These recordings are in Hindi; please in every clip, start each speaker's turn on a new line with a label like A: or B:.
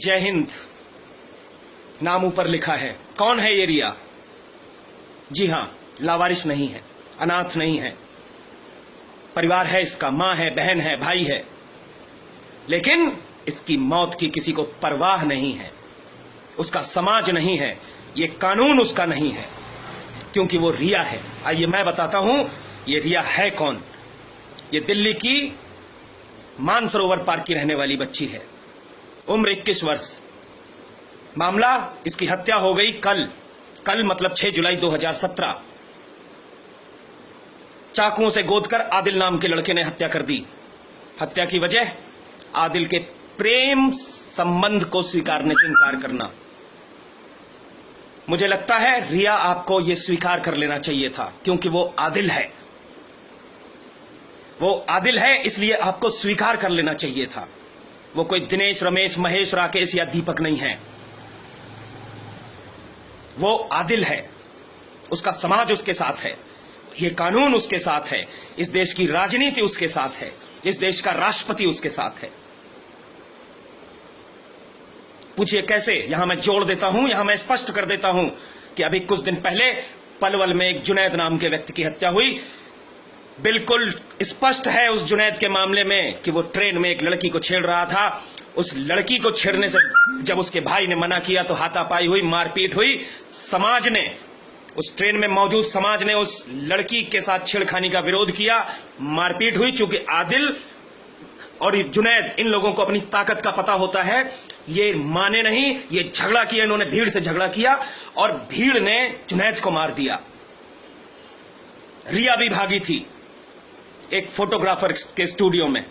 A: जय हिंद नाम ऊपर लिखा है। कौन है ये रिया? जी हां, लावारिस नहीं है, अनाथ नहीं है, परिवार है इसका, मां है, बहन है, भाई है, लेकिन इसकी मौत की किसी को परवाह नहीं है। उसका समाज नहीं है, ये कानून उसका नहीं है, क्योंकि वो रिया है। आइए मैं बताता हूं ये रिया है कौन। ये दिल्ली की मानसरोवर पार्क की रहने वाली बच्ची है, उम्र 21 वर्ष। मामला, इसकी हत्या हो गई कल मतलब 6 जुलाई 2017। चाकुओं से गोदकर आदिल नाम के लड़के ने हत्या कर दी। हत्या की वजह आदिल के प्रेम संबंध को स्वीकारने से इनकार करना। मुझे लगता है रिया आपको यह स्वीकार कर लेना चाहिए था, क्योंकि वो आदिल है। वो आदिल है, इसलिए आपको स्वीकार कर लेना चाहिए था। वो कोई दिनेश, रमेश, महेश, राकेश या दीपक नहीं है। वो आदिल है, उसका समाज उसके साथ है, ये कानून उसके साथ है, इस देश की राजनीति उसके साथ है, इस देश का राष्ट्रपति उसके साथ है। पूछिए कैसे? यहां मैं जोड़ देता हूं, यहां मैं स्पष्ट कर देता हूं कि अभी कुछ दिन पहले पलवल में एक जुनैद नाम के व्यक्ति की हत्या हुई। बिल्कुल स्पष्ट है उस जुनैद के मामले में कि वो ट्रेन में एक लड़की को छेड़ रहा था। उस लड़की को छेड़ने से जब उसके भाई ने मना किया तो हाथापाई हुई, मारपीट हुई। समाज ने, उस ट्रेन में मौजूद समाज ने उस लड़की के साथ छेड़खानी का विरोध किया, मारपीट हुई। चूंकि आदिल और जुनैद, इन लोगों को अपनी ताकत का पता होता है, ये माने नहीं, ये झगड़ा किया, इन्होंने भीड़ से झगड़ा किया और भीड़ ने जुनैद को मार दिया। रिया भी भागी थी एक फोटोग्राफर के स्टूडियो में,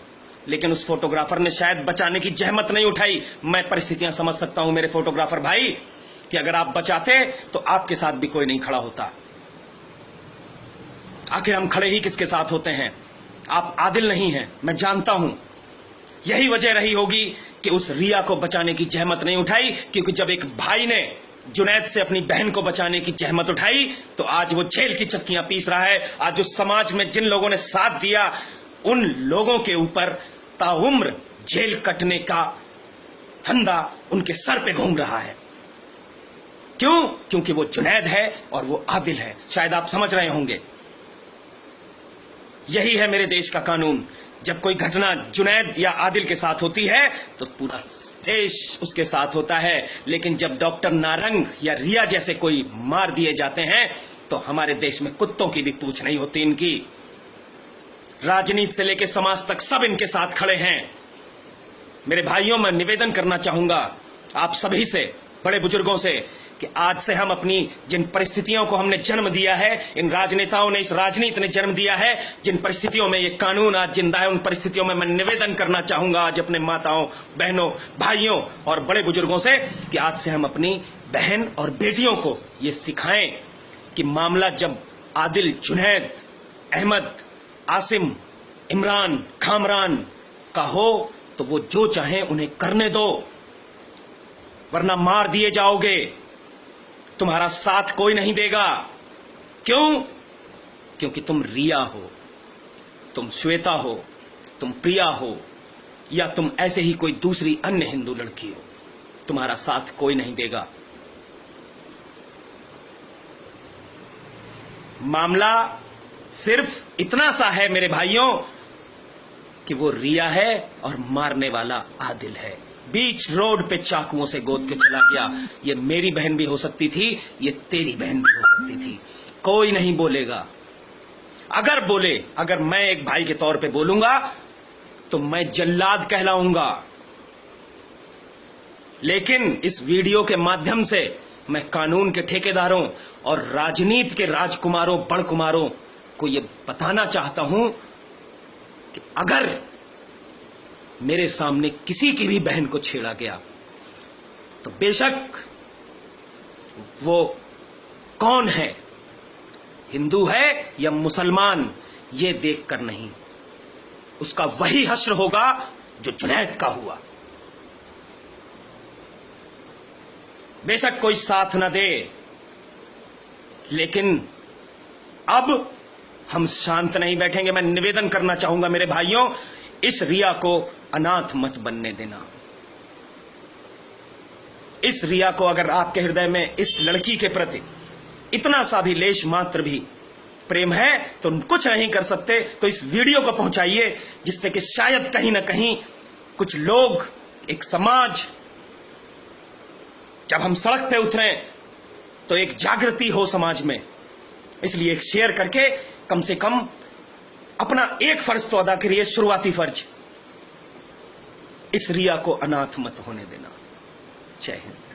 A: लेकिन उस फोटोग्राफर ने शायद बचाने की जहमत नहीं उठाई। मैं परिस्थितियां समझ सकता हूं मेरे फोटोग्राफर भाई, कि अगर आप बचाते तो आपके साथ भी कोई नहीं खड़ा होता। आखिर हम खड़े ही किसके साथ होते हैं? आप आदिल नहीं हैं, मैं जानता हूं। यही वजह रही होगी कि उस रिया को बचाने की जहमत नहीं उठाई, क्योंकि जब एक भाई ने जुनैद से अपनी बहन को बचाने की जहमत उठाई तो आज वो जेल की चक्कियां पीस रहा है। आज उस समाज में जिन लोगों ने साथ दिया, उन लोगों के ऊपर ताउम्र जेल कटने का फंदा उनके सर पे घूम रहा है। क्यों? क्योंकि वो जुनैद है और वो आदिल है। शायद आप समझ रहे होंगे। यही है मेरे देश का कानून। जब कोई घटना जुनैद या आदिल के साथ होती है तो पूरा देश उसके साथ होता है, लेकिन जब डॉक्टर नारंग या रिया जैसे कोई मार दिए जाते हैं तो हमारे देश में कुत्तों की भी पूछ नहीं होती इनकी। राजनीति से लेकर समाज तक सब इनके साथ खड़े हैं। मेरे भाइयों, मैं निवेदन करना चाहूंगा आप सभी से, बड़े बुजुर्गों से, कि आज से हम अपनी जिन परिस्थितियों को हमने जन्म दिया है, इन राजनेताओं ने, इस राजनीति ने जन्म दिया है, जिन परिस्थितियों में ये कानून आज जिंदा है, उन परिस्थितियों में मैं निवेदन करना चाहूंगा आज अपने माताओं, बहनों, भाइयों और बड़े बुजुर्गों से कि आज से हम अपनी बहन और बेटियों को ये सिखाएं कि मामला जब आदिल, जुनैद, अहमद, आसिम, इमरान, खामरान का हो तो वो जो चाहें उन्हें करने दो, वरना मार दिए जाओगे। तुम्हारा साथ कोई नहीं देगा। क्यों? क्योंकि तुम रिया हो, तुम श्वेता हो, तुम प्रिया हो, या तुम ऐसे ही कोई दूसरी अन्य हिंदू लड़की हो। तुम्हारा साथ कोई नहीं देगा। मामला सिर्फ इतना सा है मेरे भाइयों कि वो रिया है और मारने वाला आदिल है। बीच रोड पे चाकुओं से गोद के चला गया। ये मेरी बहन भी हो सकती थी, ये तेरी बहन भी हो सकती थी। कोई नहीं बोलेगा। अगर बोले, अगर मैं एक भाई के तौर पे बोलूंगा तो मैं जल्लाद कहलाऊंगा। लेकिन इस वीडियो के माध्यम से मैं कानून के ठेकेदारों और राजनीति के राजकुमारों, बड़कुमारों को यह बताना चाहता हूं कि अगर मेरे सामने किसी की भी बहन को छेड़ा गया तो बेशक वो कौन है, हिंदू है या मुसलमान, ये देखकर नहीं, उसका वही हश्र होगा जो जुनैद का हुआ। बेशक कोई साथ न दे, लेकिन अब हम शांत नहीं बैठेंगे। मैं निवेदन करना चाहूंगा मेरे भाइयों, इस रिया को अनाथ मत बनने देना। इस रिया को अगर आपके हृदय में इस लड़की के प्रति इतना सा भी लेश मात्र भी प्रेम है तो कुछ नहीं कर सकते तो इस वीडियो को पहुंचाइए, जिससे कि शायद कहीं ना कहीं कुछ लोग, एक समाज, जब हम सड़क पे उतरें तो एक जागृति हो समाज में। इसलिए एक शेयर करके कम से कम अपना एक फर्ज तो अदा करिए, शुरुआती फर्ज, इस रिया को अनाथ मत होने देना। जय हिंद।